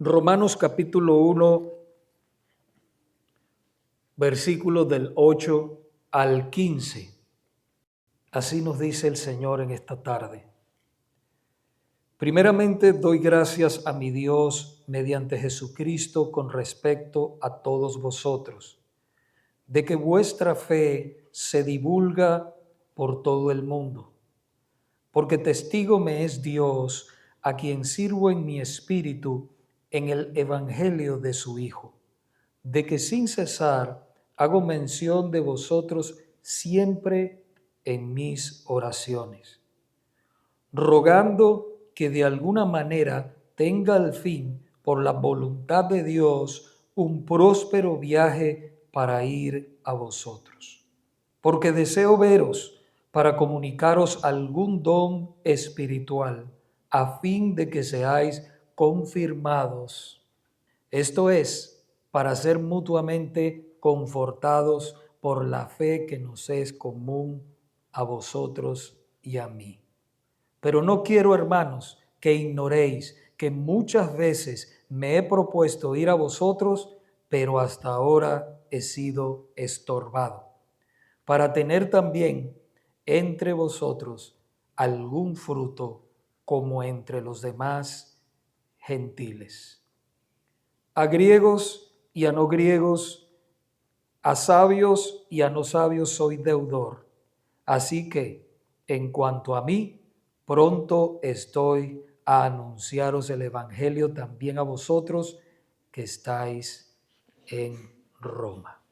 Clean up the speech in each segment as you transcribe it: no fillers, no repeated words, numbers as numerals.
Romanos capítulo 1, versículos del 8 al 15. Así nos dice el Señor en esta tarde. Primeramente doy gracias a mi Dios mediante Jesucristo con respecto a todos vosotros, de que vuestra fe se divulga por todo el mundo, porque testigo me es Dios, a quien sirvo en mi espíritu en el evangelio de su Hijo, de que sin cesar hago mención de vosotros siempre en mis oraciones, rogando que de alguna manera tenga al fin, por la voluntad de Dios, un próspero viaje para ir a vosotros. Porque deseo veros para comunicaros algún don espiritual, a fin de que seáis confirmados. Esto es, para ser mutuamente confortados por la fe que nos es común a vosotros y a mí. Pero no quiero, hermanos, que ignoréis que muchas veces me he propuesto ir a vosotros, pero hasta ahora he sido estorbado, para tener también entre vosotros algún fruto como entre los demás gentiles. A griegos y a no griegos, a sabios y a no sabios soy deudor. Así que, en cuanto a mí, pronto estoy a anunciaros el evangelio también a vosotros que estáis en Roma.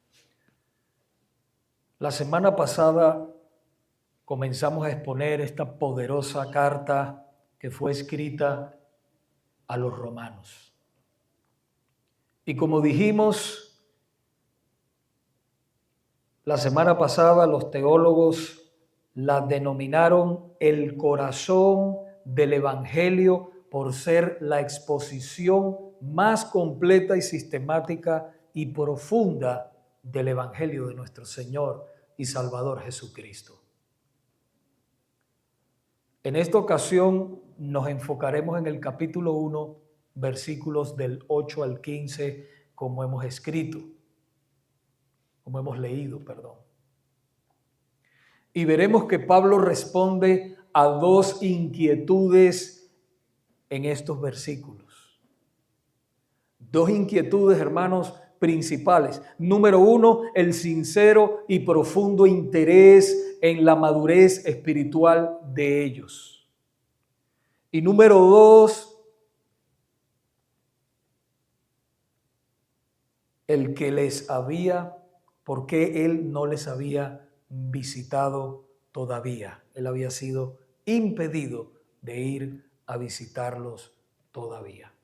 La semana pasada comenzamos a exponer esta poderosa carta que fue escrita a los romanos. Y como dijimos, la semana pasada los teólogos la denominaron el corazón del Evangelio por ser la exposición más completa y sistemática y profunda del Evangelio de nuestro Señor y Salvador Jesucristo. En esta ocasión nos enfocaremos en el capítulo 1, versículos del 8 al 15, como hemos leído. Y veremos que Pablo responde a dos inquietudes en estos versículos. Dos inquietudes, hermanos, principales. Número uno, el sincero y profundo interés en la madurez espiritual de ellos. Y número dos, el que por qué él no les había visitado todavía. Él había sido impedido de ir a visitarlos todavía.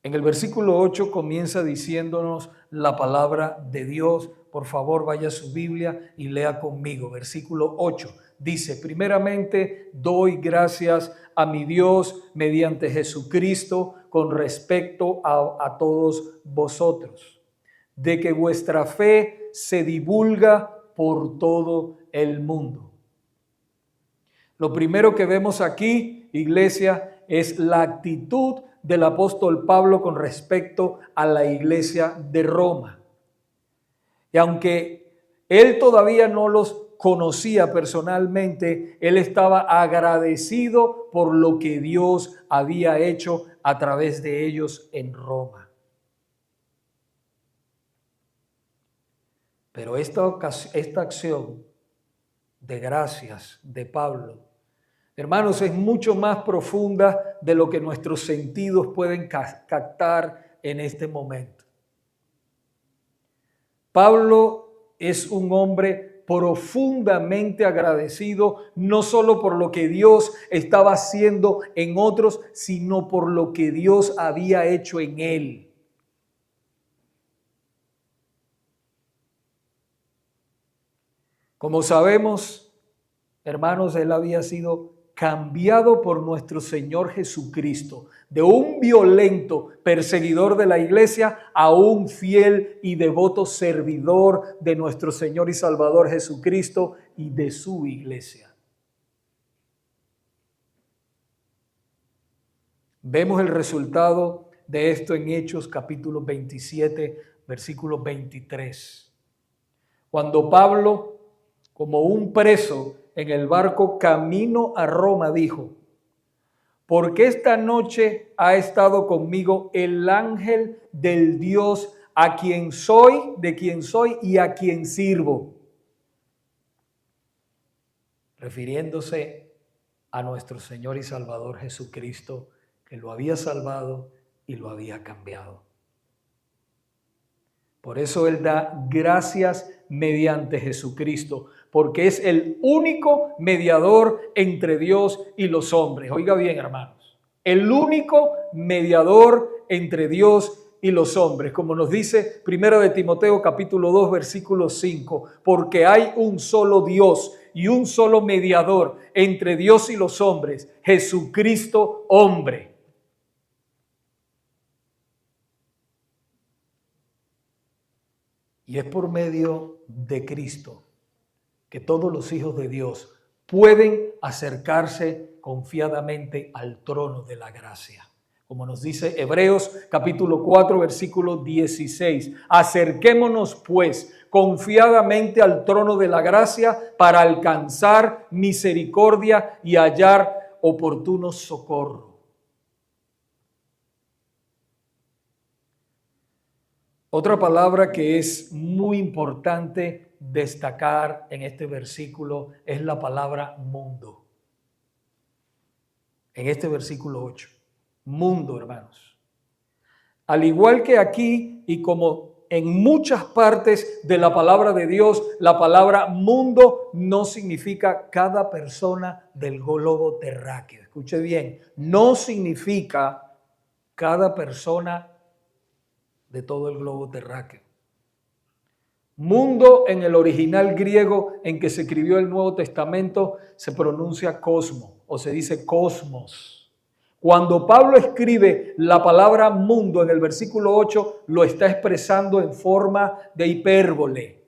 En el versículo 8 comienza diciéndonos la palabra de Dios. Por favor, vaya a su Biblia y lea conmigo. Versículo 8 dice: primeramente doy gracias a mi Dios mediante Jesucristo con respecto a todos vosotros, de que vuestra fe se divulga por todo el mundo. Lo primero que vemos aquí, iglesia, es la actitud del apóstol Pablo con respecto a la iglesia de Roma. Y aunque él todavía no los conocía personalmente, él estaba agradecido por lo que Dios había hecho a través de ellos en Roma. Pero esta acción de gracias de Pablo, hermanos, es mucho más profunda de lo que nuestros sentidos pueden captar en este momento. Pablo es un hombre profundamente agradecido, no solo por lo que Dios estaba haciendo en otros, sino por lo que Dios había hecho en él. Como sabemos, hermanos, él había sido cambiado por nuestro Señor Jesucristo, de un violento perseguidor de la iglesia a un fiel y devoto servidor de nuestro Señor y Salvador Jesucristo y de su iglesia. Vemos el resultado de esto en Hechos capítulo 27, versículo 23. Cuando Pablo, como un preso en el barco camino a Roma, dijo: porque esta noche ha estado conmigo el ángel del Dios a quien soy, de quien soy y a quien sirvo. Refiriéndose a nuestro Señor y Salvador Jesucristo, que lo había salvado y lo había cambiado. Por eso Él da gracias mediante Jesucristo, porque es el único mediador entre Dios y los hombres. Oiga bien, hermanos, el único mediador entre Dios y los hombres, como nos dice 1 de Timoteo capítulo 2 versículo 5, porque hay un solo Dios y un solo mediador entre Dios y los hombres, Jesucristo hombre. Y es por medio de Cristo que todos los hijos de Dios pueden acercarse confiadamente al trono de la gracia. Como nos dice Hebreos capítulo 4 versículo 16. Acerquémonos pues confiadamente al trono de la gracia para alcanzar misericordia y hallar oportuno socorro. Otra palabra que es muy importante destacar en este versículo es la palabra mundo. En este versículo 8. Mundo, hermanos. Al igual que aquí y como en muchas partes de la palabra de Dios, la palabra mundo no significa cada persona del globo terráqueo. Escuche bien, no significa cada persona de todo el globo terráqueo. Mundo en el original griego en que se escribió el Nuevo Testamento se pronuncia cosmo o se dice cosmos. Cuando Pablo escribe la palabra mundo en el versículo 8, lo está expresando en forma de hipérbole.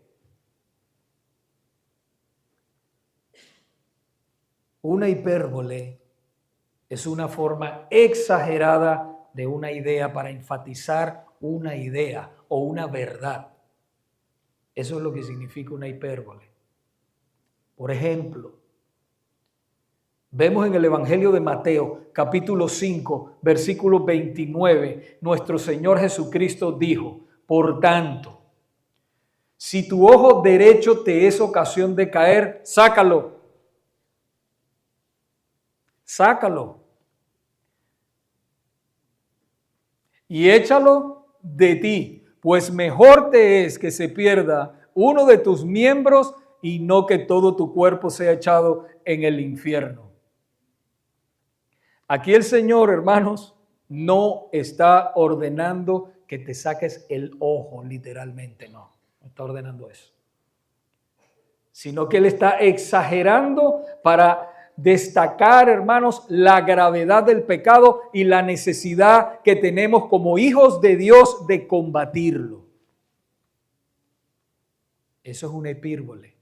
Una hipérbole es una forma exagerada de una idea para enfatizar una idea o una verdad. Eso es lo que significa una hipérbole. Por ejemplo, vemos en el Evangelio de Mateo, capítulo 5, versículo 29, nuestro Señor Jesucristo dijo: por tanto, si tu ojo derecho te es ocasión de caer, sácalo. Sácalo. Y échalo de ti, pues mejor te es que se pierda uno de tus miembros y no que todo tu cuerpo sea echado en el infierno. Aquí el Señor, hermanos, no está ordenando que te saques el ojo, literalmente, no está ordenando eso. Sino que Él está exagerando para destacar, hermanos, la gravedad del pecado y la necesidad que tenemos como hijos de Dios de combatirlo. Eso es una hipérbole.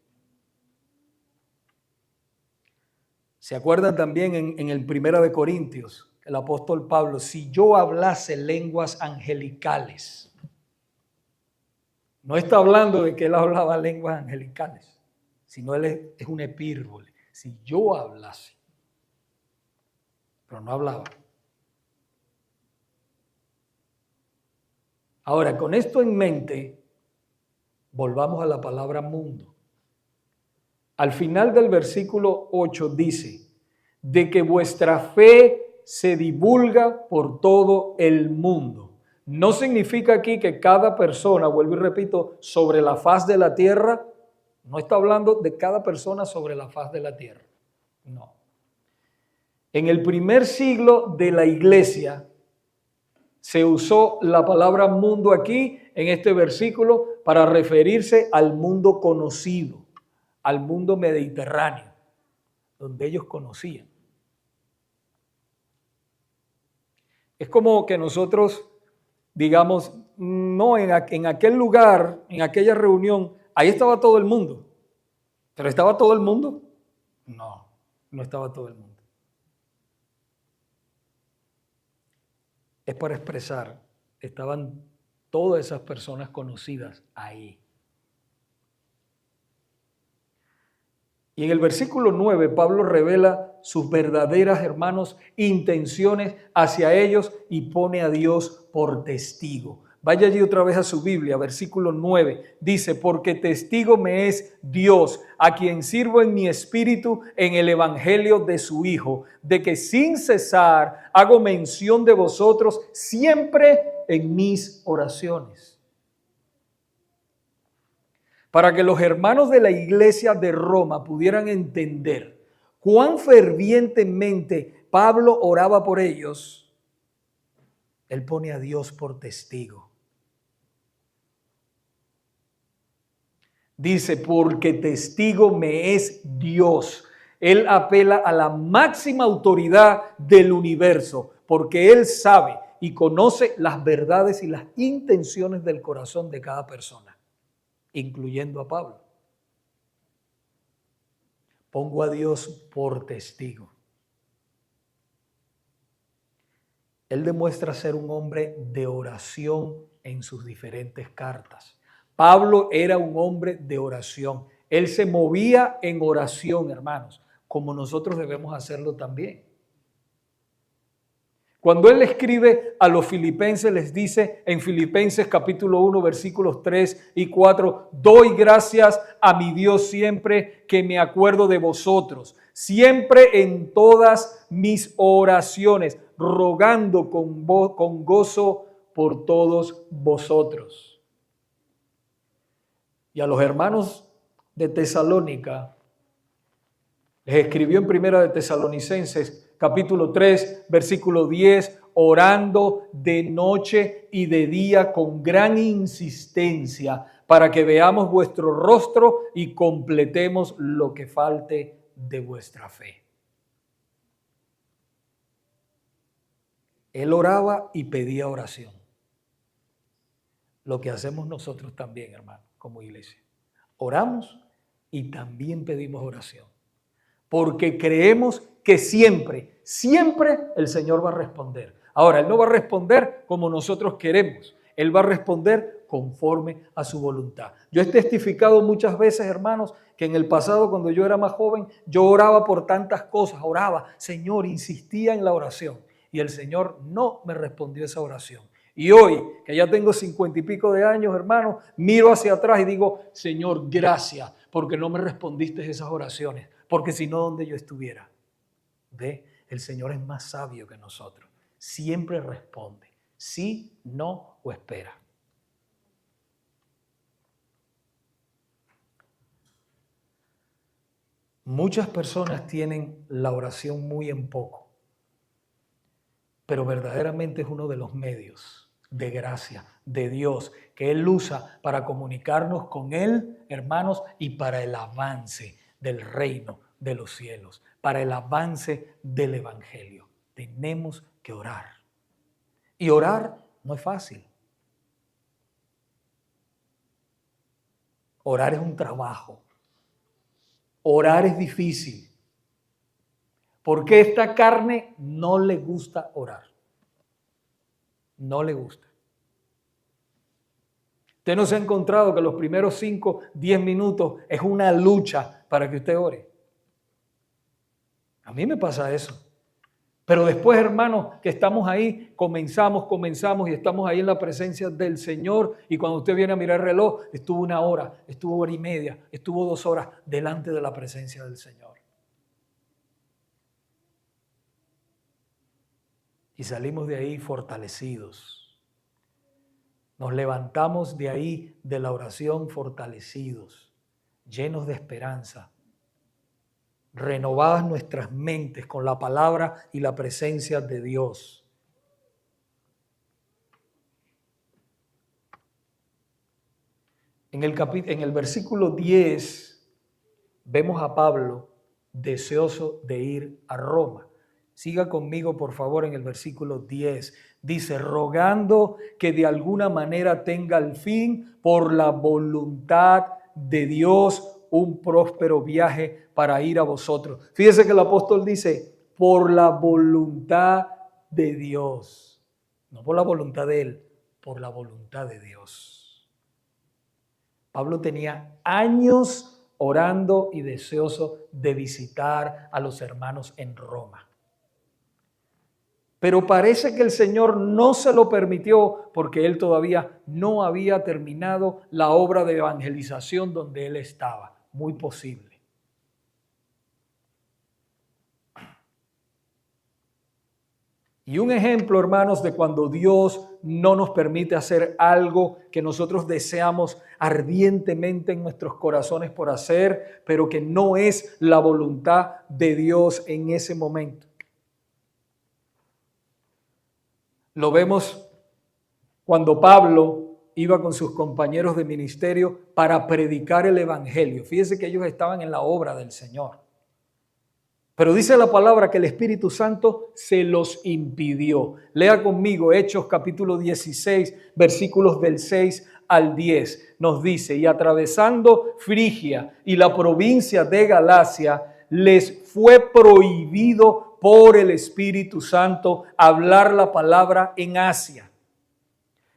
¿Se acuerdan también en el 1 de Corintios, el apóstol Pablo? Si yo hablase lenguas angelicales. No está hablando de que él hablaba lenguas angelicales, sino él es una hipérbole. Si yo hablase, pero no hablaba. Ahora, con esto en mente, volvamos a la palabra mundo. Al final del versículo 8 dice, de que vuestra fe se divulga por todo el mundo. No significa aquí que cada persona, vuelvo y repito, sobre la faz de la tierra, no está hablando de cada persona sobre la faz de la tierra. No. En el primer siglo de la iglesia se usó la palabra mundo aquí, en este versículo, para referirse al mundo conocido, al mundo mediterráneo, donde ellos conocían. Es como que nosotros digamos, no, en aquel lugar, en aquella reunión, ahí estaba todo el mundo. ¿Pero estaba todo el mundo? No, no estaba todo el mundo. es para expresar, estaban todas esas personas conocidas ahí. Y en el versículo 9, Pablo revela sus verdaderas, hermanos, intenciones hacia ellos y pone a Dios por testigo. Vaya allí otra vez a su Biblia, versículo 9. Dice, porque testigo me es Dios, a quien sirvo en mi espíritu en el evangelio de su Hijo, de que sin cesar hago mención de vosotros siempre en mis oraciones, para que los hermanos de la iglesia de Roma pudieran entender cuán fervientemente Pablo oraba por ellos. Él pone a Dios por testigo. Dice, porque testigo me es Dios. Él apela a la máxima autoridad del universo, porque Él sabe y conoce las verdades y las intenciones del corazón de cada persona, incluyendo a Pablo. Pongo a Dios por testigo. Él demuestra ser un hombre de oración en sus diferentes cartas. Pablo era un hombre de oración. Él se movía en oración, hermanos, como nosotros debemos hacerlo también. Cuando él escribe a los filipenses, les dice en Filipenses capítulo 1, versículos 3 y 4, doy gracias a mi Dios siempre que me acuerdo de vosotros, siempre en todas mis oraciones, rogando con gozo por todos vosotros. Y a los hermanos de Tesalónica, les escribió en Primera de Tesalonicenses, capítulo 3, versículo 10, orando de noche y de día con gran insistencia para que veamos vuestro rostro y completemos lo que falte de vuestra fe. Él oraba y pedía oración. Lo que hacemos nosotros también, hermano, como iglesia. Oramos y también pedimos oración. Porque creemos que siempre el Señor va a responder. Ahora, Él no va a responder como nosotros queremos. Él va a responder conforme a su voluntad. Yo he testificado muchas veces, hermanos, que en el pasado, cuando yo era más joven, yo oraba por tantas cosas. Oraba, Señor, insistía en la oración. Y el Señor no me respondió esa oración. Y hoy, que ya tengo 50 y pico de años, hermanos, miro hacia atrás y digo, Señor, gracias, porque no me respondiste esas oraciones. Porque si no, ¿dónde yo estuviera? ¿Ve? El Señor es más sabio que nosotros. Siempre responde. Sí, no o espera. Muchas personas tienen la oración muy en poco, pero verdaderamente es uno de los medios de gracia de Dios que Él usa para comunicarnos con Él, hermanos, y para el avance del reino de los cielos, para el avance del evangelio. Tenemos que orar. Y orar no es fácil. Orar es un trabajo. Orar es difícil. Porque esta carne no le gusta orar. No le gusta. Usted no se ha encontrado que los primeros 5, 10 minutos es una lucha para que usted ore. A mí me pasa eso. Pero después, hermanos, que estamos ahí, comenzamos y estamos ahí en la presencia del Señor. Y cuando usted viene a mirar el reloj, estuvo 1 hora, estuvo 1 hora y media, estuvo 2 horas delante de la presencia del Señor. Y salimos de ahí fortalecidos. Nos levantamos de ahí, de la oración, fortalecidos, llenos de esperanza, renovadas nuestras mentes con la palabra y la presencia de Dios. En el versículo 10 vemos a Pablo deseoso de ir a Roma. Siga conmigo, por favor, en el versículo 10. Dice, rogando que de alguna manera tenga al fin, por la voluntad de Dios, un próspero viaje para ir a vosotros. Fíjese que el apóstol dice, por la voluntad de Dios. no por la voluntad de él, por la voluntad de Dios. Pablo tenía años orando y deseoso de visitar a los hermanos en Roma. Pero parece que el Señor no se lo permitió porque él todavía no había terminado la obra de evangelización donde él estaba. Muy posible. Y un ejemplo, hermanos, de cuando Dios no nos permite hacer algo que nosotros deseamos ardientemente en nuestros corazones por hacer, pero que no es la voluntad de Dios en ese momento. Lo vemos cuando Pablo iba con sus compañeros de ministerio para predicar el evangelio. Fíjense que ellos estaban en la obra del Señor. Pero dice la palabra que el Espíritu Santo se los impidió. Lea conmigo Hechos capítulo 16, versículos del 6 al 10. Nos dice, y atravesando Frigia y la provincia de Galacia, les fue prohibido por el Espíritu Santo hablar la palabra en Asia.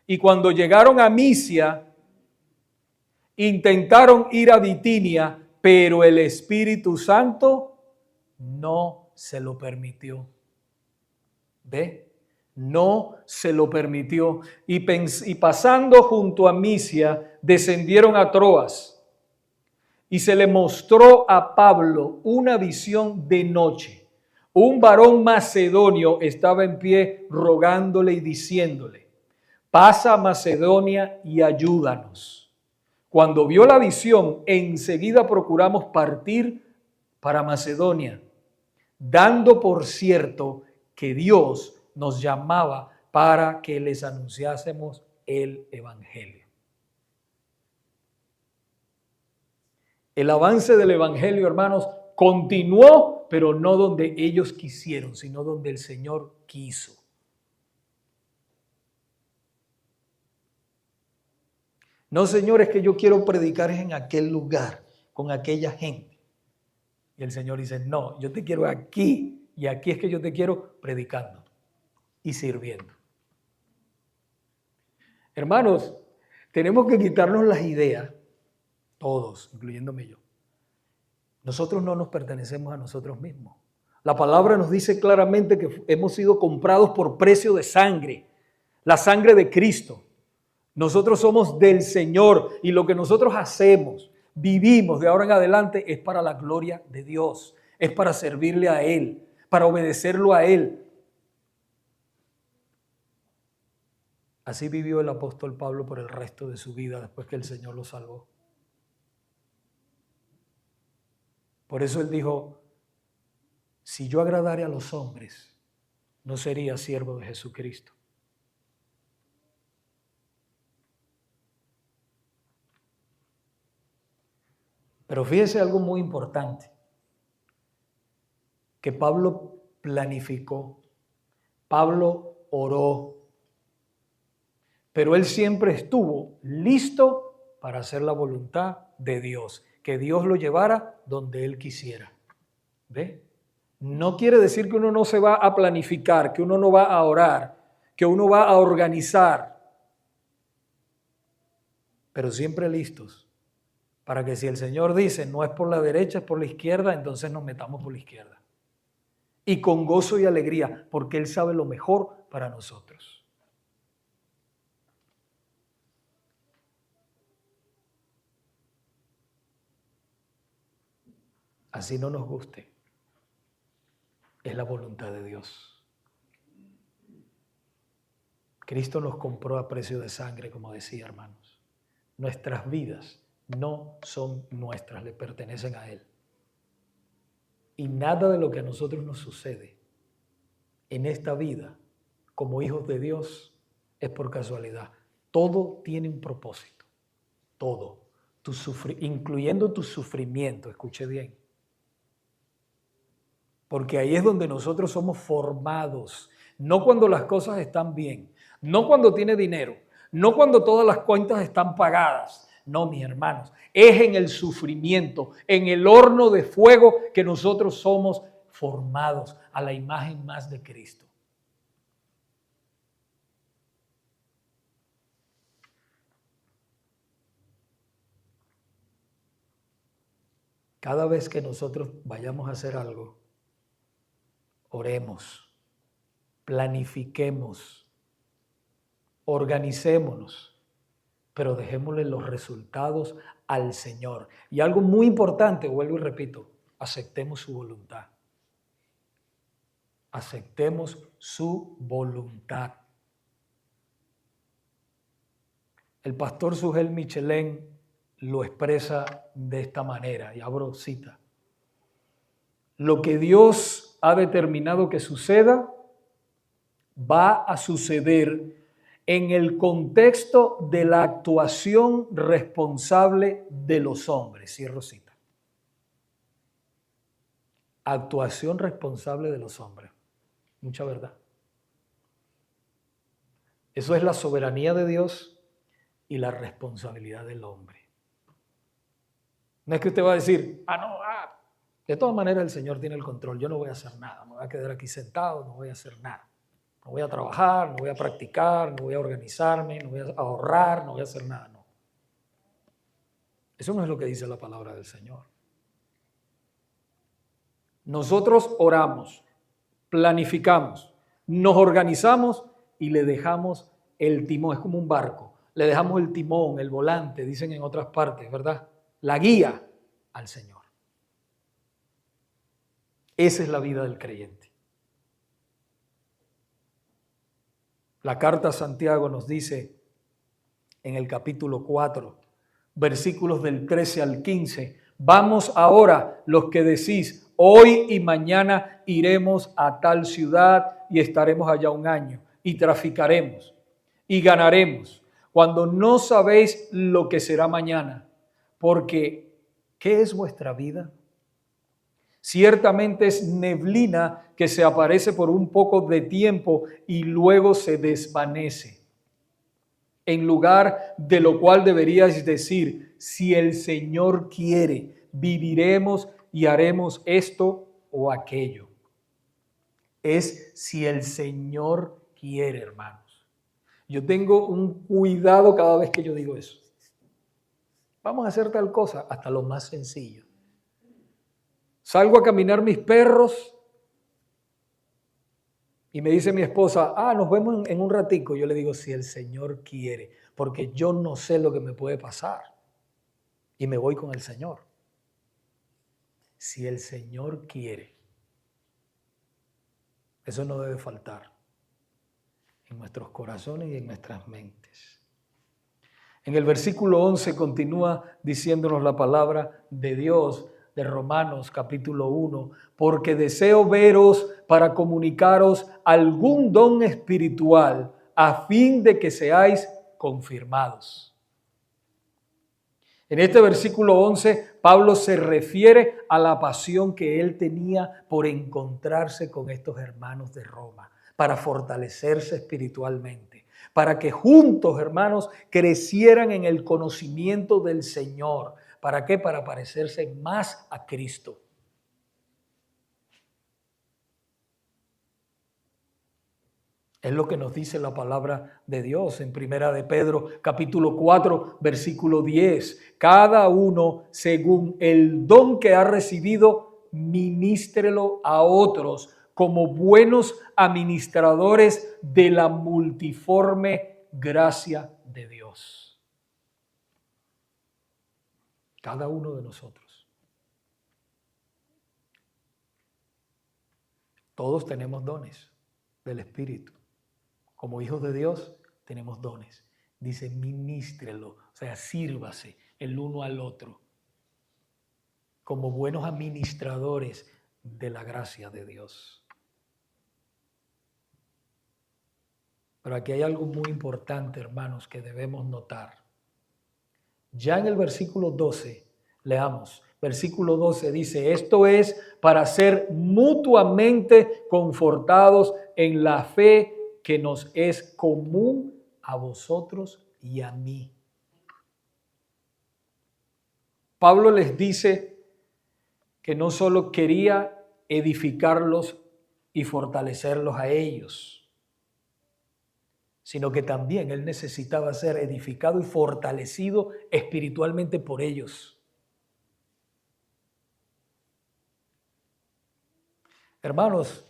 Y cuando llegaron a Misia, intentaron ir a Bitinia, pero el Espíritu Santo no se lo permitió. ¿Ve? No se lo permitió. Y pasando junto a Misia, descendieron a Troas. Y se le mostró a Pablo una visión de noche. Un varón macedonio estaba en pie rogándole y diciéndole, pasa a Macedonia y ayúdanos. Cuando vio la visión, enseguida procuramos partir para Macedonia, dando por cierto que Dios nos llamaba para que les anunciásemos el evangelio. El avance del evangelio, hermanos, continuó, pero no donde ellos quisieron, sino donde el Señor quiso. No, señores, que yo quiero predicar en aquel lugar, con aquella gente. Y el Señor dice, no, yo te quiero aquí, y aquí es que yo te quiero predicando y sirviendo. Hermanos, tenemos que quitarnos las ideas, todos, incluyéndome yo. Nosotros no nos pertenecemos a nosotros mismos. La palabra nos dice claramente que hemos sido comprados por precio de sangre, la sangre de Cristo. Nosotros somos del Señor y lo que nosotros hacemos, vivimos de ahora en adelante es para la gloria de Dios, es para servirle a Él, para obedecerlo a Él. Así vivió el apóstol Pablo por el resto de su vida después que el Señor lo salvó. Por eso él dijo, si yo agradare a los hombres, no sería siervo de Jesucristo. Pero fíjese algo muy importante, que Pablo planificó, Pablo oró, pero él siempre estuvo listo para hacer la voluntad de Dios, que Dios lo llevara donde él quisiera. ¿Ve? No quiere decir que uno no se va a planificar, que uno no va a orar, que uno va a organizar, pero siempre listos para que si el Señor dice no es por la derecha, es por la izquierda, entonces nos metamos por la izquierda. Y con gozo y alegría, porque Él sabe lo mejor para nosotros. Así no nos guste. Es la voluntad de Dios. Cristo nos compró a precio de sangre, como decía, hermanos. Nuestras vidas no son nuestras, le pertenecen a Él. Y nada de lo que a nosotros nos sucede en esta vida, como hijos de Dios, es por casualidad. Todo tiene un propósito. Todo. Incluyendo tu sufrimiento, escuche bien. Porque ahí es donde nosotros somos formados. No cuando las cosas están bien. No cuando tiene dinero. No cuando todas las cuentas están pagadas. No, mis hermanos. Es en el sufrimiento, en el horno de fuego que nosotros somos formados a la imagen más de Cristo. Cada vez que nosotros vayamos a hacer algo, oremos, planifiquemos, organicémonos, pero dejémosle los resultados al Señor. Y algo muy importante, vuelvo y repito, aceptemos su voluntad. Aceptemos su voluntad. El pastor Sugel Michelén lo expresa de esta manera, y abro cita. Lo que Dios ha determinado que suceda, va a suceder en el contexto de la actuación responsable de los hombres. Cierro cita. Actuación responsable de los hombres. Mucha verdad. Eso es la soberanía de Dios y la responsabilidad del hombre. No es que usted va a decir, de todas maneras el Señor tiene el control, yo no voy a hacer nada, me voy a quedar aquí sentado, no voy a hacer nada. No voy a trabajar, no voy a practicar, no voy a organizarme, no voy a ahorrar, no voy a hacer nada, no. Eso no es lo que dice la palabra del Señor. Nosotros oramos, planificamos, nos organizamos y le dejamos el timón, es como un barco, le dejamos el timón, el volante, dicen en otras partes, ¿verdad? La guía al Señor. Esa es la vida del creyente. La carta a Santiago nos dice en el capítulo 4, versículos del 13 al 15, vamos ahora los que decís, hoy y mañana iremos a tal ciudad y estaremos allá un año y traficaremos y ganaremos, cuando no sabéis lo que será mañana, porque ¿qué es vuestra vida? Ciertamente es neblina que se aparece por un poco de tiempo y luego se desvanece. En lugar de lo cual deberíais decir, si el Señor quiere, viviremos y haremos esto o aquello. Es si el Señor quiere, hermanos. Yo tengo un cuidado cada vez que yo digo eso. Vamos a hacer tal cosa, hasta lo más sencillo. Salgo a caminar mis perros y me dice mi esposa, nos vemos en un ratico. Yo le digo, si el Señor quiere, porque yo no sé lo que me puede pasar. Y me voy con el Señor. Si el Señor quiere. Eso no debe faltar en nuestros corazones y en nuestras mentes. En el versículo 11 continúa diciéndonos la palabra de Dios, de Romanos capítulo 1, porque deseo veros para comunicaros algún don espiritual a fin de que seáis confirmados. En este versículo 11, Pablo se refiere a la pasión que él tenía por encontrarse con estos hermanos de Roma, para fortalecerse espiritualmente, para que juntos, hermanos, crecieran en el conocimiento del Señor. ¿Para qué? Para parecerse más a Cristo. Es lo que nos dice la palabra de Dios en Primera de Pedro, capítulo 4, versículo 10. Cada uno, según el don que ha recibido, ministrelo a otros como buenos administradores de la multiforme gracia de Dios. Cada uno de nosotros. Todos tenemos dones del Espíritu. Como hijos de Dios tenemos dones. Dice, ministrelo, o sea, sírvase el uno al otro. Como buenos administradores de la gracia de Dios. Pero aquí hay algo muy importante, hermanos, que debemos notar. Ya en el versículo 12, leamos. Versículo 12 dice, esto es para ser mutuamente confortados en la fe que nos es común a vosotros y a mí. Pablo les dice que no solo quería edificarlos y fortalecerlos a ellos, sino que también él necesitaba ser edificado y fortalecido espiritualmente por ellos. Hermanos,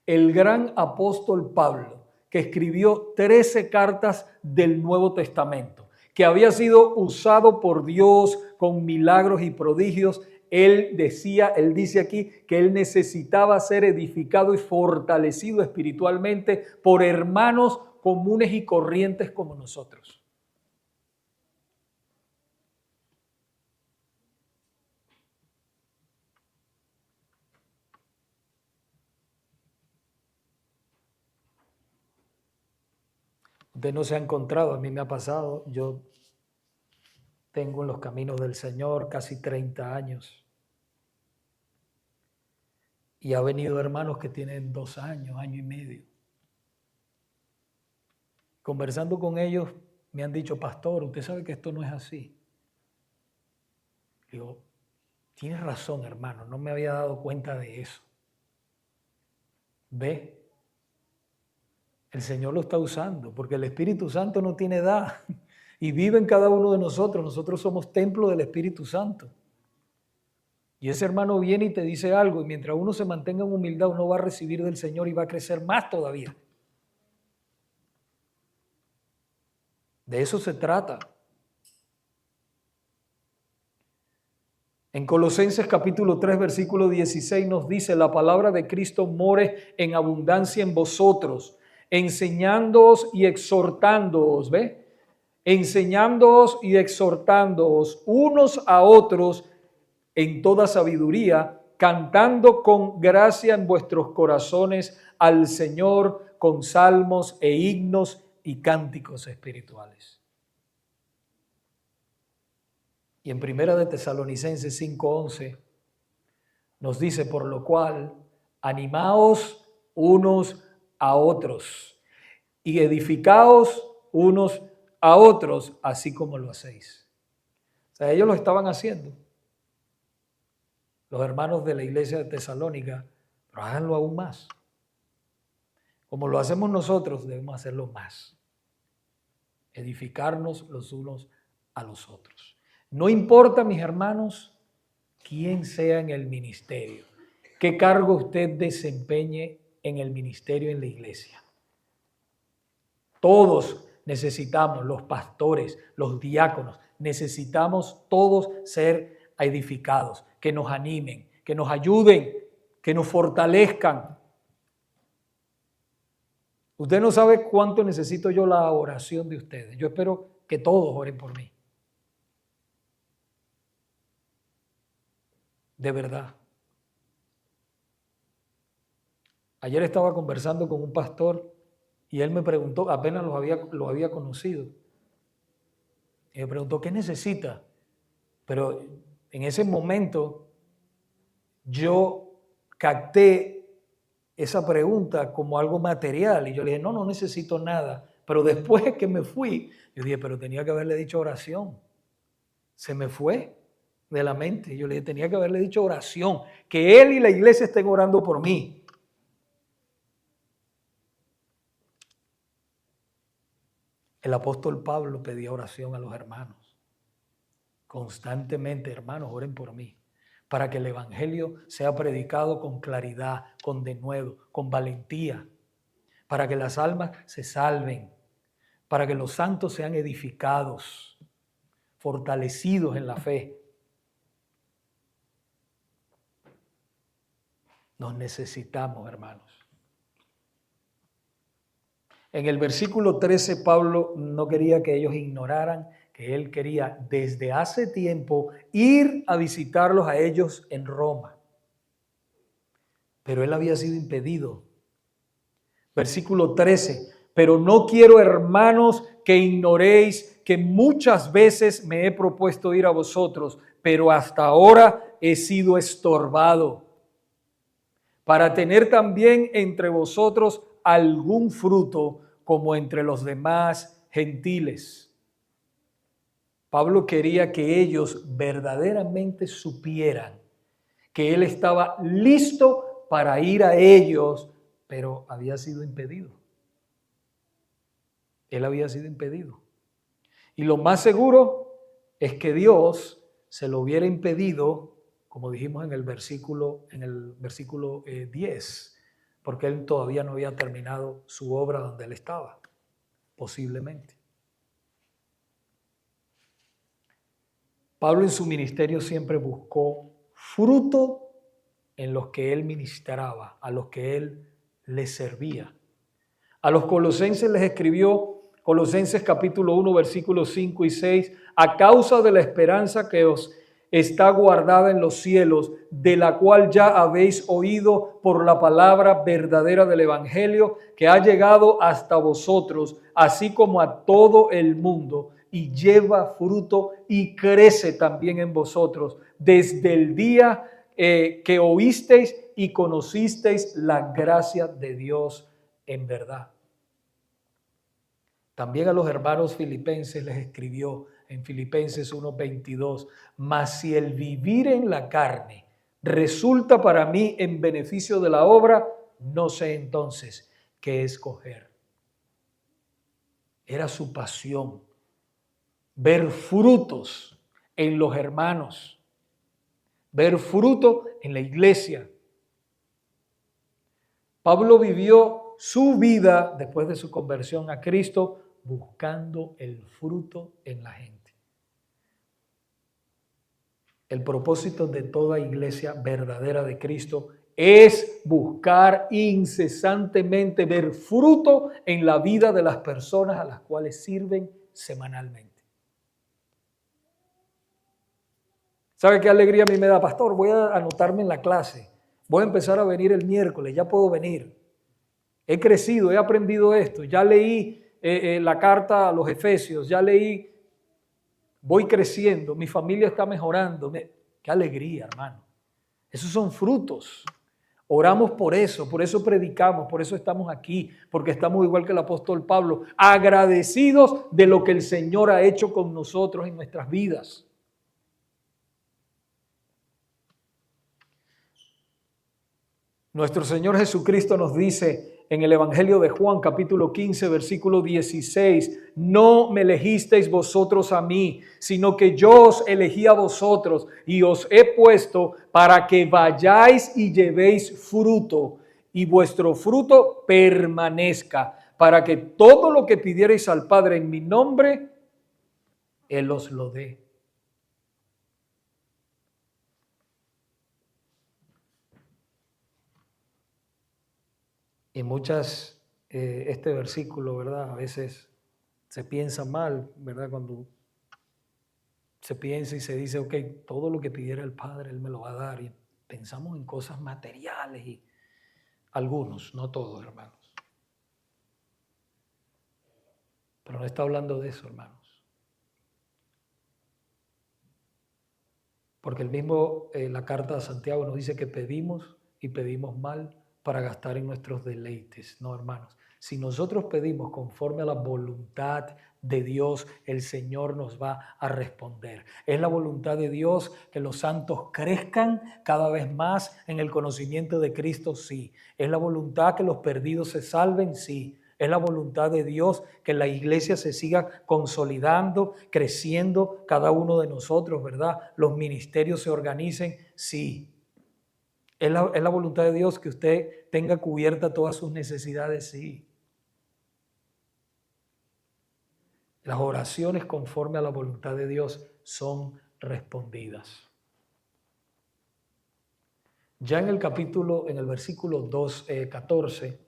el gran apóstol Pablo, que escribió 13 cartas del Nuevo Testamento, que había sido usado por Dios con milagros y prodigios, él dice aquí que él necesitaba ser edificado y fortalecido espiritualmente por hermanos comunes y corrientes como nosotros. Usted no se ha encontrado, a mí me ha pasado, yo tengo en los caminos del Señor casi 30 años. Y ha venido hermanos que tienen 2 años, año y medio. Conversando con ellos, me han dicho, pastor, usted sabe que esto no es así. Digo, tienes razón, hermano, no me había dado cuenta de eso. ¿Ve? El Señor lo está usando, porque el Espíritu Santo no tiene edad y vive en cada uno de nosotros. Nosotros somos templo del Espíritu Santo. Y ese hermano viene y te dice algo, y mientras uno se mantenga en humildad, uno va a recibir del Señor y va a crecer más todavía. De eso se trata. En Colosenses capítulo 3, versículo 16 nos dice, la palabra de Cristo more en abundancia en vosotros, enseñándoos y exhortándoos, ¿ve? Enseñándoos y exhortándoos unos a otros en toda sabiduría, cantando con gracia en vuestros corazones al Señor con salmos e himnos y cánticos espirituales. Y en Primera de Tesalonicenses 5:11 nos dice, por lo cual, animaos unos a otros y edificaos unos a otros, así como lo hacéis. O sea, ellos lo estaban haciendo, los hermanos de la iglesia de Tesalónica, pero háganlo aún más. Como lo hacemos nosotros, debemos hacerlo más. Edificarnos los unos a los otros. No importa, mis hermanos, quién sea en el ministerio, qué cargo usted desempeñe en el ministerio en la iglesia. Todos necesitamos, los pastores, los diáconos, necesitamos todos ser edificados, que nos animen, que nos ayuden, que nos fortalezcan. Usted no sabe cuánto necesito yo la oración de ustedes. Yo espero que todos oren por mí. De verdad. Ayer estaba conversando con un pastor y él me preguntó, apenas lo había conocido, y me preguntó, ¿qué necesita? Pero en ese momento yo capté esa pregunta como algo material y yo le dije, no necesito nada. Pero después que me fui, yo dije, pero tenía que haberle dicho oración. Se me fue de la mente. Yo le dije, tenía que haberle dicho oración, que él y la iglesia estén orando por mí. El apóstol Pablo pedía oración a los hermanos. Constantemente, hermanos, oren por mí, para que el evangelio sea predicado con claridad, con denuedo, con valentía, para que las almas se salven, para que los santos sean edificados, fortalecidos en la fe. Nos necesitamos, hermanos. En el versículo 13, Pablo no quería que ellos ignoraran que él quería desde hace tiempo ir a visitarlos a ellos en Roma. Pero él había sido impedido. Versículo 13, pero no quiero, hermanos, que ignoréis que muchas veces me he propuesto ir a vosotros, pero hasta ahora he sido estorbado, para tener también entre vosotros algún fruto como entre los demás gentiles. Pablo quería que ellos verdaderamente supieran que él estaba listo para ir a ellos, pero había sido impedido. Él había sido impedido. Y lo más seguro es que Dios se lo hubiera impedido como dijimos en el versículo 10, porque él todavía no había terminado su obra donde él estaba, posiblemente. Pablo en su ministerio siempre buscó fruto en los que él ministraba, a los que él les servía. A los colosenses les escribió, Colosenses capítulo 1, versículos 5 y 6, a causa de la esperanza que os está guardada en los cielos, de la cual ya habéis oído por la palabra verdadera del Evangelio, que ha llegado hasta vosotros, así como a todo el mundo, y lleva fruto y crece también en vosotros, desde el día que oísteis y conocisteis la gracia de Dios en verdad. También a los hermanos filipenses les escribió en Filipenses 1:22, mas si el vivir en la carne resulta para mí en beneficio de la obra, no sé entonces qué escoger. Era su pasión ver frutos en los hermanos, ver fruto en la iglesia. Pablo vivió su vida después de su conversión a Cristo buscando el fruto en la gente. El propósito de toda iglesia verdadera de Cristo es buscar incesantemente ver fruto en la vida de las personas a las cuales sirven semanalmente. ¿Sabe qué alegría a mí me da, pastor? Voy a anotarme en la clase. Voy a empezar a venir el miércoles, ya puedo venir. He crecido, he aprendido esto, ya leí la carta a los Efesios, ya leí, voy creciendo, mi familia está mejorando. Qué alegría, hermano. Esos son frutos. Oramos por eso predicamos, por eso estamos aquí, porque estamos igual que el apóstol Pablo, agradecidos de lo que el Señor ha hecho con nosotros en nuestras vidas. Nuestro Señor Jesucristo nos dice en el Evangelio de Juan, capítulo 15, versículo 16, no me elegisteis vosotros a mí, sino que yo os elegí a vosotros y os he puesto para que vayáis y llevéis fruto y vuestro fruto permanezca, para que todo lo que pidierais al Padre en mi nombre, Él os lo dé. Y muchas, este versículo, ¿verdad? A veces se piensa mal, ¿verdad? Cuando se piensa y se dice, ok, todo lo que pidiera el Padre, Él me lo va a dar. Y pensamos en cosas materiales y algunos, no todos, hermanos. Pero no está hablando de eso, hermanos. Porque el mismo, la carta de Santiago nos dice que pedimos y pedimos mal para gastar en nuestros deleites. No, hermanos. Si nosotros pedimos conforme a la voluntad de Dios, el Señor nos va a responder. Es la voluntad de Dios que los santos crezcan cada vez más en el conocimiento de Cristo, sí. Es la voluntad que los perdidos se salven, sí. Es la voluntad de Dios que la iglesia se siga consolidando, creciendo cada uno de nosotros, ¿verdad? Los ministerios se organicen, sí. Es la voluntad de Dios que usted tenga cubierta todas sus necesidades, sí. Las oraciones conforme a la voluntad de Dios son respondidas. Ya en el versículo 14,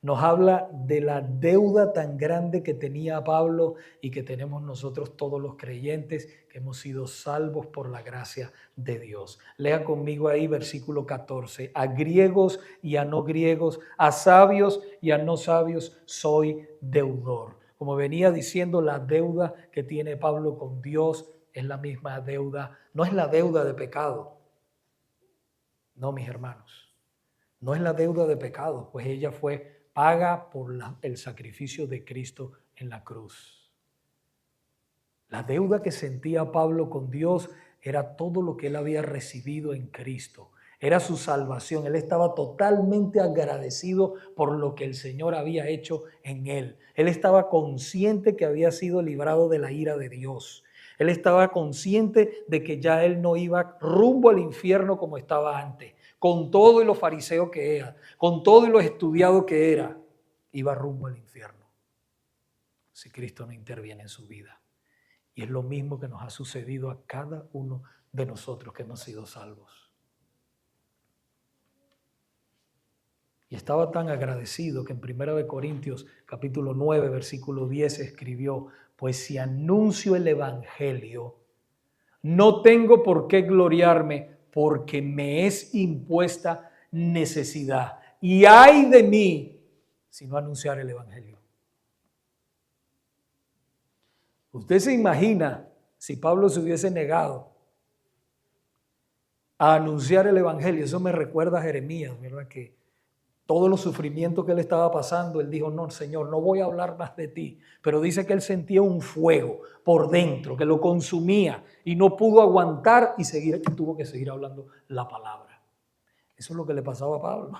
nos habla de la deuda tan grande que tenía Pablo y que tenemos nosotros todos los creyentes que hemos sido salvos por la gracia de Dios. Lea conmigo ahí versículo 14. A griegos y a no griegos, a sabios y a no sabios, soy deudor. Como venía diciendo, la deuda que tiene Pablo con Dios es la misma deuda, no es la deuda de pecado. No, mis hermanos, no es la deuda de pecado, pues ella fue paga por el sacrificio de Cristo en la cruz. La deuda que sentía Pablo con Dios era todo lo que él había recibido en Cristo. Era su salvación. Él estaba totalmente agradecido por lo que el Señor había hecho en él. Él estaba consciente que había sido librado de la ira de Dios. Él estaba consciente de que ya él no iba rumbo al infierno como estaba antes, con todo y lo fariseo que era, con todo y lo estudiado que era, iba rumbo al infierno si Cristo no interviene en su vida. Y es lo mismo que nos ha sucedido a cada uno de nosotros que hemos sido salvos. Y estaba tan agradecido que en 1 Corintios capítulo 9, versículo 10 escribió: pues si anuncio el evangelio, no tengo por qué gloriarme, porque me es impuesta necesidad. Y ay de mí si no anunciar el evangelio. Usted se imagina si Pablo se hubiese negado a anunciar el evangelio. Eso me recuerda a Jeremías, ¿verdad? Que todos los sufrimientos que él estaba pasando, él dijo: no, Señor, no voy a hablar más de ti. Pero dice que él sentía un fuego por dentro que lo consumía y no pudo aguantar y tuvo que seguir hablando la palabra. Eso es lo que le pasaba a Pablo.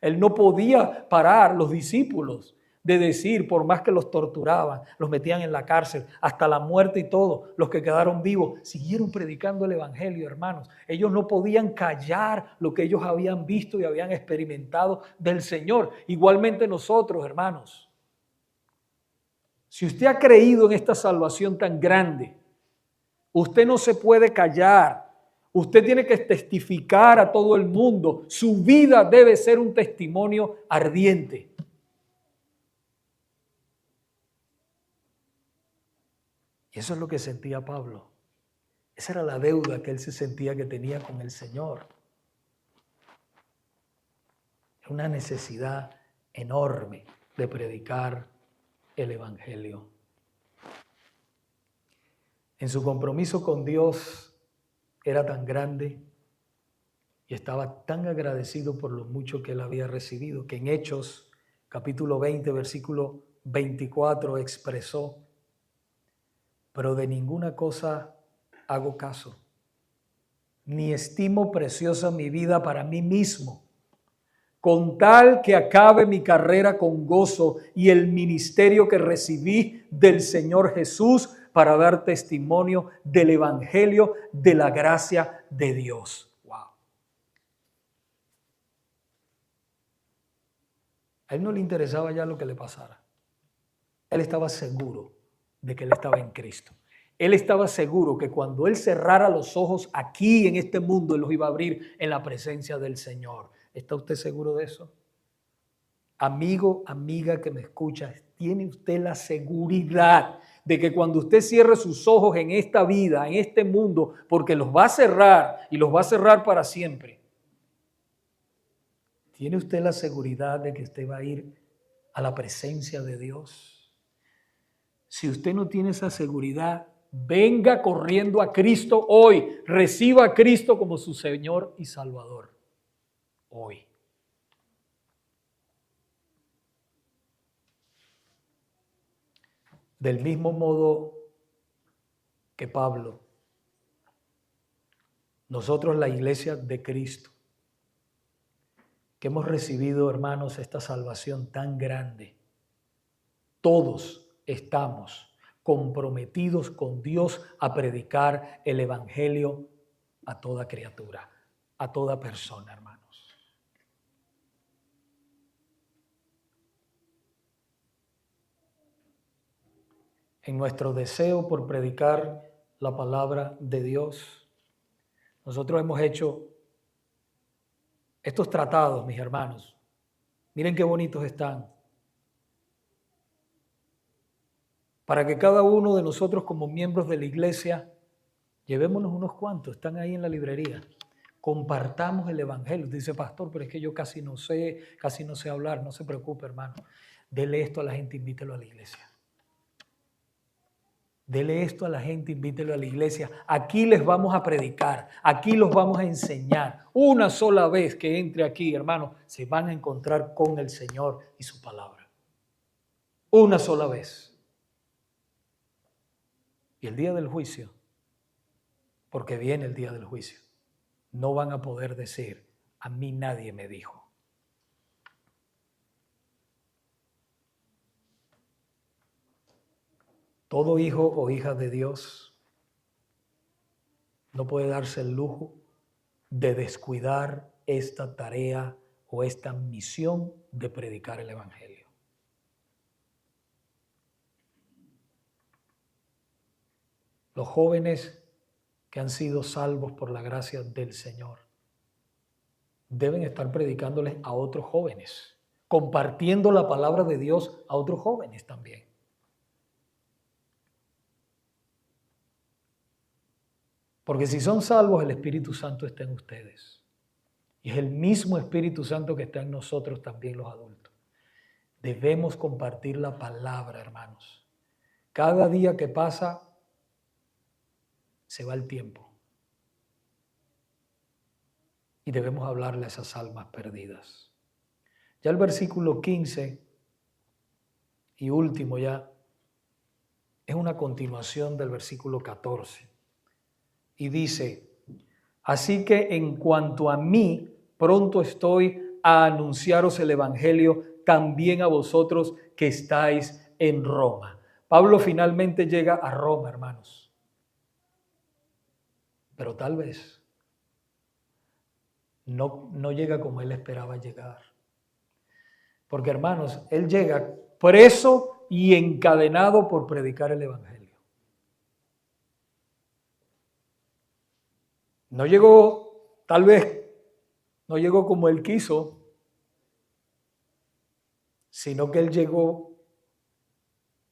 Él no podía parar, los discípulos, de decir, por más que los torturaban, los metían en la cárcel, hasta la muerte y todo, los que quedaron vivos, siguieron predicando el evangelio, hermanos. Ellos no podían callar lo que ellos habían visto y habían experimentado del Señor. Igualmente nosotros, hermanos. Si usted ha creído en esta salvación tan grande, usted no se puede callar. Usted tiene que testificar a todo el mundo. Su vida debe ser un testimonio ardiente. Y eso es lo que sentía Pablo. Esa era la deuda que él se sentía que tenía con el Señor. Una necesidad enorme de predicar el evangelio. En su compromiso con Dios era tan grande y estaba tan agradecido por lo mucho que él había recibido, que en Hechos capítulo 20, versículo 24 expresó: pero de ninguna cosa hago caso, ni estimo preciosa mi vida para mí mismo, con tal que acabe mi carrera con gozo y el ministerio que recibí del Señor Jesús para dar testimonio del evangelio de la gracia de Dios. Wow. A él no le interesaba ya lo que le pasara. Él estaba seguro de que él estaba en Cristo. Él estaba seguro que cuando él cerrara los ojos aquí en este mundo, él los iba a abrir en la presencia del Señor. ¿Está usted seguro de eso? Amigo, amiga que me escucha, ¿tiene usted la seguridad de que cuando usted cierre sus ojos en esta vida, en este mundo, porque los va a cerrar y los va a cerrar para siempre, ¿tiene usted la seguridad de que usted va a ir a la presencia de Dios? Si usted no tiene esa seguridad, venga corriendo a Cristo hoy. Reciba a Cristo como su Señor y Salvador hoy. Del mismo modo que Pablo, nosotros, la iglesia de Cristo, que hemos recibido, hermanos, esta salvación tan grande, todos estamos comprometidos con Dios a predicar el evangelio a toda criatura, a toda persona, hermanos. En nuestro deseo por predicar la palabra de Dios, nosotros hemos hecho estos tratados, mis hermanos. Miren qué bonitos están. Para que cada uno de nosotros como miembros de la iglesia, llevémonos unos cuantos, están ahí en la librería. Compartamos el evangelio. Dice: pastor, pero es que yo casi no sé hablar. No se preocupe, hermano. Dele esto a la gente, invítelo a la iglesia. Dele esto a la gente, invítelo a la iglesia. Aquí les vamos a predicar, aquí los vamos a enseñar. Una sola vez que entre aquí, hermano, se van a encontrar con el Señor y su palabra. Una sola vez. Y el día del juicio, porque viene el día del juicio, no van a poder decir: a mí nadie me dijo. Todo hijo o hija de Dios no puede darse el lujo de descuidar esta tarea o esta misión de predicar el Evangelio. Los jóvenes que han sido salvos por la gracia del Señor deben estar predicándoles a otros jóvenes, compartiendo la palabra de Dios a otros jóvenes también. Porque si son salvos, el Espíritu Santo está en ustedes. Y es el mismo Espíritu Santo que está en nosotros también los adultos. Debemos compartir la palabra, hermanos. Cada día que pasa, se va el tiempo. Y debemos hablarle a esas almas perdidas. Ya el versículo 15 y último ya es una continuación del versículo 14. Y dice: así que en cuanto a mí, pronto estoy a anunciaros el Evangelio también a vosotros que estáis en Roma. Pablo finalmente llega a Roma, hermanos. Pero tal vez no llega como él esperaba llegar. Porque, hermanos, él llega preso y encadenado por predicar el Evangelio. No llegó, tal vez, no llegó como él quiso, sino que él llegó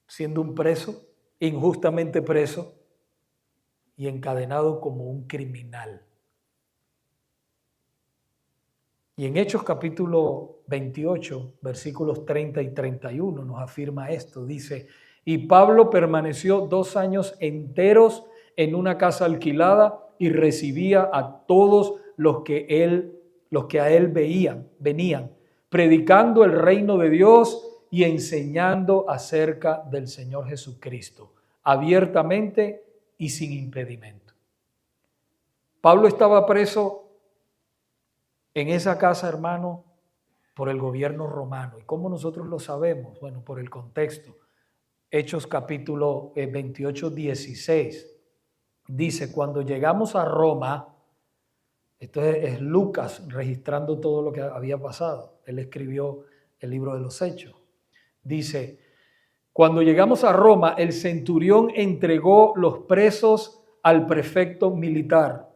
siendo un preso, injustamente preso y encadenado como un criminal. Y en Hechos capítulo 28, versículos 30 y 31 nos afirma esto. Dice: y Pablo permaneció 2 años enteros en una casa alquilada y recibía a todos los que a él venían, predicando el reino de Dios y enseñando acerca del Señor Jesucristo, abiertamente y sin impedimento. Pablo estaba preso en esa casa, hermano, por el gobierno romano. ¿Y cómo nosotros lo sabemos? Bueno, por el contexto. Hechos capítulo 28, 16. Dice: cuando llegamos a Roma, esto es Lucas registrando todo lo que había pasado. Él escribió el libro de los Hechos. Dice: cuando llegamos a Roma, el centurión entregó los presos al prefecto militar,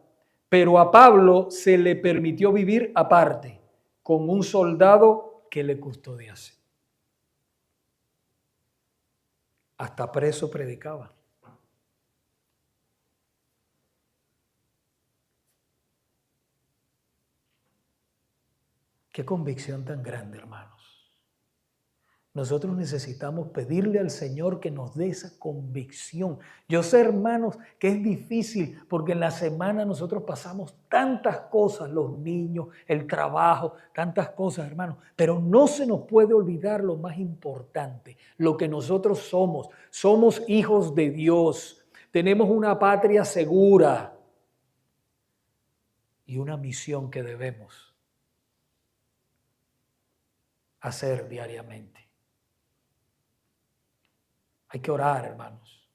pero a Pablo se le permitió vivir aparte, con un soldado que le custodiase. Hasta preso predicaba. Qué convicción tan grande, hermanos. Nosotros necesitamos pedirle al Señor que nos dé esa convicción. Yo sé, hermanos, que es difícil porque en la semana nosotros pasamos tantas cosas, los niños, el trabajo, tantas cosas, hermanos. Pero no se nos puede olvidar lo más importante, lo que nosotros somos. Somos hijos de Dios. Tenemos una patria segura y una misión que debemos hacer diariamente. Hay que orar, hermanos.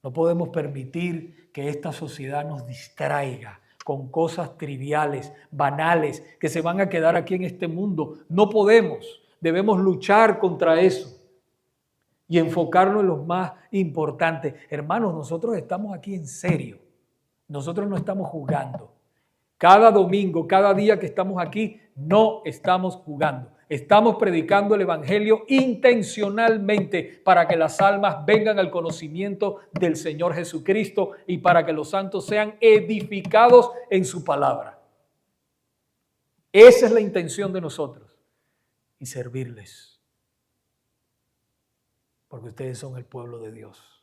No podemos permitir que esta sociedad nos distraiga con cosas triviales, banales, que se van a quedar aquí en este mundo. No podemos. Debemos luchar contra eso y enfocarnos en lo más importante. Hermanos, nosotros estamos aquí en serio. Nosotros no estamos jugando. Cada domingo, cada día que estamos aquí, no estamos jugando. Estamos predicando el Evangelio intencionalmente para que las almas vengan al conocimiento del Señor Jesucristo y para que los santos sean edificados en su palabra. Esa es la intención de nosotros. Y servirles. Porque ustedes son el pueblo de Dios.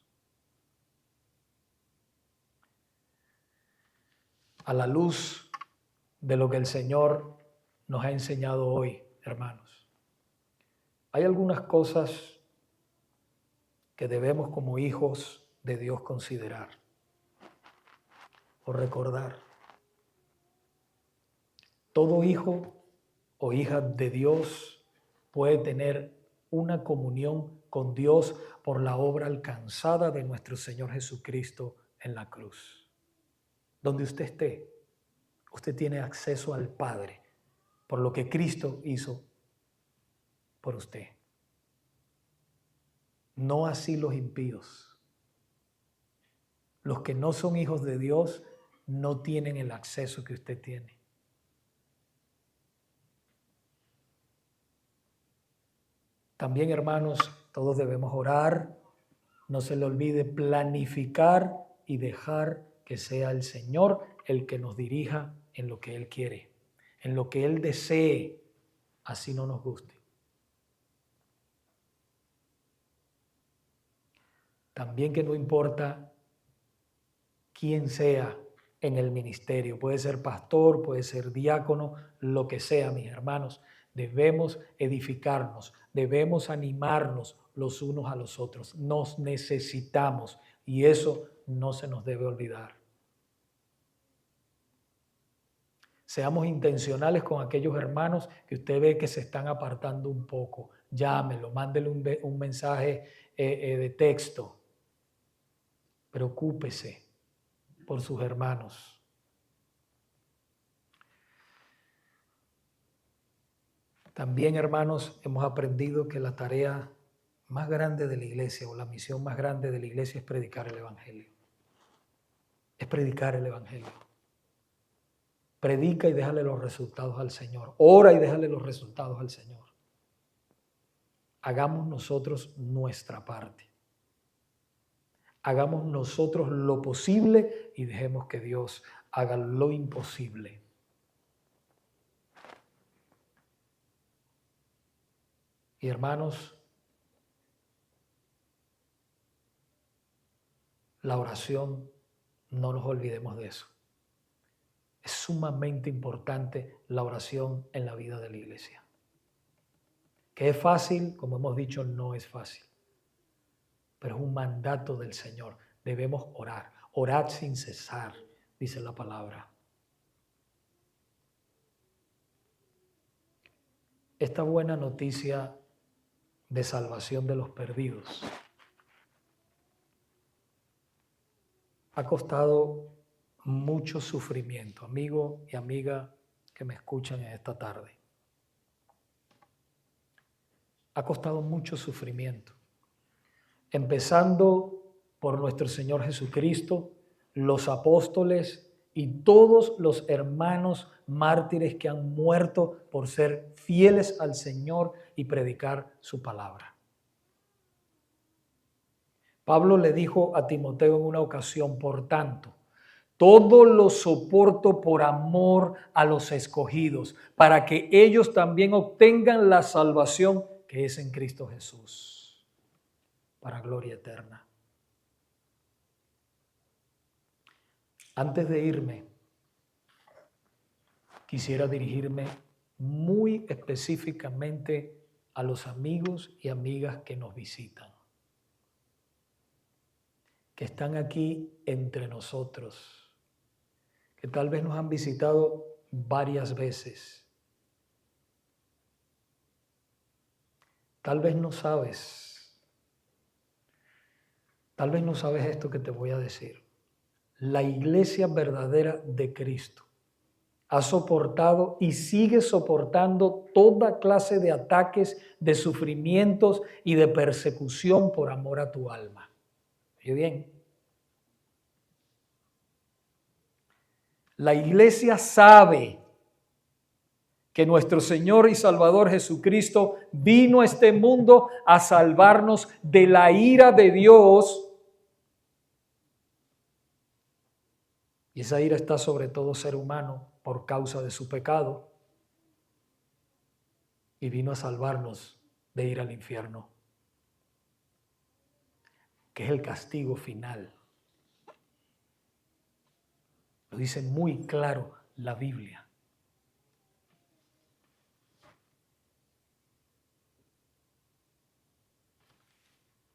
A la luz de lo que el Señor nos ha enseñado hoy, hermanos, hay algunas cosas que debemos como hijos de Dios considerar o recordar. Todo hijo o hija de Dios puede tener una comunión con Dios por la obra alcanzada de nuestro Señor Jesucristo en la cruz. donde usted esté, usted tiene acceso al Padre por lo que Cristo hizo por usted. No así los impíos. Los que no son hijos de Dios no tienen el acceso que usted tiene. También, hermanos, todos debemos orar. No se le olvide planificar y dejar que sea el Señor el que nos dirija en lo que Él quiere, en lo que Él desee, así no nos guste. También que no importa quién sea en el ministerio, puede ser pastor, puede ser diácono, lo que sea, mis hermanos, debemos edificarnos, debemos animarnos los unos a los otros, nos necesitamos y eso no se nos debe olvidar. Seamos intencionales con aquellos hermanos que usted ve que se están apartando un poco, llámelo, mándele un mensaje de texto, preocúpese por sus hermanos. También, hermanos, hemos aprendido que la tarea más grande de la iglesia o la misión más grande de la iglesia es predicar el Evangelio. Es predicar el Evangelio. Predica y déjale los resultados al Señor. Ora y déjale los resultados al Señor. Hagamos nosotros nuestra parte. Hagamos nosotros lo posible y dejemos que Dios haga lo imposible. Y hermanos, la oración, no nos olvidemos de eso. Es sumamente importante la oración en la vida de la iglesia. Que es fácil, como hemos dicho, no es fácil. Pero es un mandato del Señor. Debemos orar. Orad sin cesar, dice la palabra. Esta buena noticia de salvación de los perdidos ha costado mucho sufrimiento, amigo y amiga que me escuchan en esta tarde. Ha costado mucho sufrimiento, empezando por nuestro Señor Jesucristo, los apóstoles y todos los hermanos mártires que han muerto por ser fieles al Señor y predicar su palabra. Pablo le dijo a Timoteo en una ocasión, por tanto, todo lo soporto por amor a los escogidos, para que ellos también obtengan la salvación que es en Cristo Jesús, para gloria eterna. Antes de irme, quisiera dirigirme muy específicamente a los amigos y amigas que nos visitan, que están aquí entre nosotros, que tal vez nos han visitado varias veces. Tal vez no sabes esto que te voy a decir. La iglesia verdadera de Cristo ha soportado y sigue soportando toda clase de ataques, de sufrimientos y de persecución por amor a tu alma. Oye bien, la iglesia sabe que nuestro Señor y Salvador Jesucristo vino a este mundo a salvarnos de la ira de Dios. Y esa ira está sobre todo ser humano por causa de su pecado. Y vino a salvarnos de ir al infierno, que es el castigo final. Lo dice muy claro la Biblia.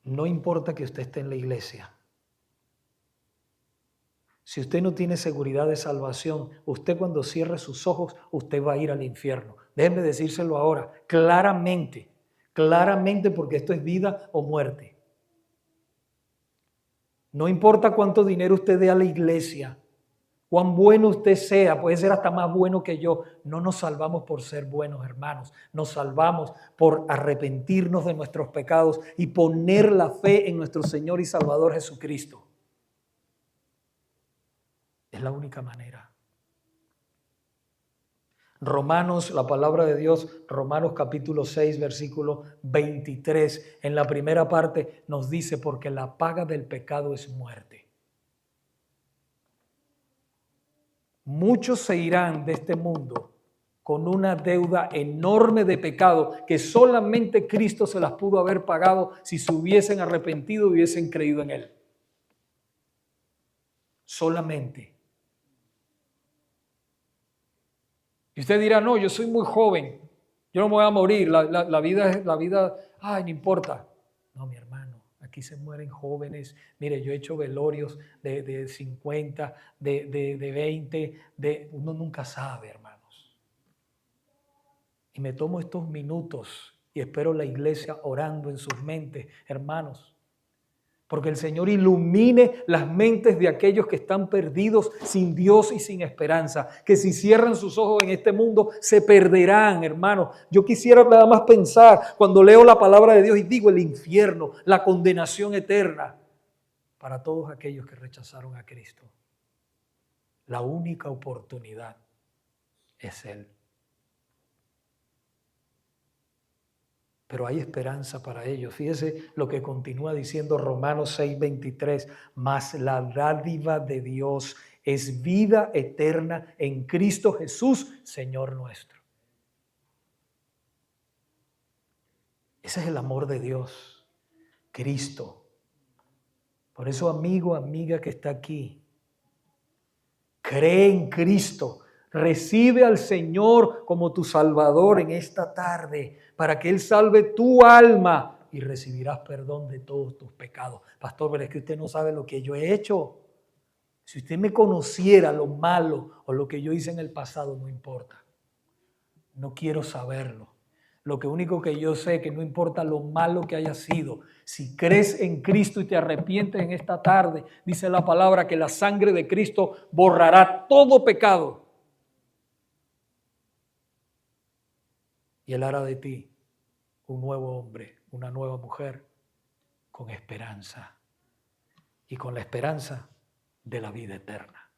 No importa que usted esté en la iglesia. Si usted no tiene seguridad de salvación, usted cuando cierre sus ojos, usted va a ir al infierno. Déjenme decírselo ahora, claramente, porque esto es vida o muerte. No importa cuánto dinero usted dé a la iglesia, Cuán bueno usted sea, puede ser hasta más bueno que yo. No nos salvamos por ser buenos, hermanos. Nos salvamos por arrepentirnos de nuestros pecados y poner la fe en nuestro Señor y Salvador Jesucristo. Es la única manera. Romanos, la palabra de Dios, Romanos capítulo 6, versículo 23, en la primera parte nos dice, porque la paga del pecado es muerte. Muchos se irán de este mundo con una deuda enorme de pecado que solamente Cristo se las pudo haber pagado si se hubiesen arrepentido y hubiesen creído en Él. Solamente. Y usted dirá, no, yo soy muy joven, yo no me voy a morir, la vida, ay, no importa. No, mi hermano, aquí se mueren jóvenes. Mire, yo he hecho velorios de 50, de 20, uno nunca sabe, hermanos. Y me tomo estos minutos y espero la iglesia orando en sus mentes, hermanos. Porque el Señor ilumine las mentes de aquellos que están perdidos sin Dios y sin esperanza, que si cierran sus ojos en este mundo se perderán, hermanos. Yo quisiera nada más pensar cuando leo la palabra de Dios y digo el infierno, la condenación eterna para todos aquellos que rechazaron a Cristo. La única oportunidad es Él. Pero hay esperanza para ellos. Fíjese lo que continúa diciendo Romanos 6:23. Mas la dádiva de Dios es vida eterna en Cristo Jesús, Señor nuestro. Ese es el amor de Dios, Cristo. Por eso, amigo, amiga que está aquí, cree en Cristo. Recibe al Señor como tu Salvador en esta tarde para que Él salve tu alma y recibirás perdón de todos tus pecados. Pastor, pero es que usted no sabe lo que yo he hecho. Si usted me conociera lo malo o lo que yo hice en el pasado, no importa. No quiero saberlo. Lo único que yo sé que no importa lo malo que haya sido, si crees en Cristo y te arrepientes en esta tarde, dice la palabra que la sangre de Cristo borrará todo pecado. Y Él hará de ti un nuevo hombre, una nueva mujer, con esperanza. Y con la esperanza de la vida eterna.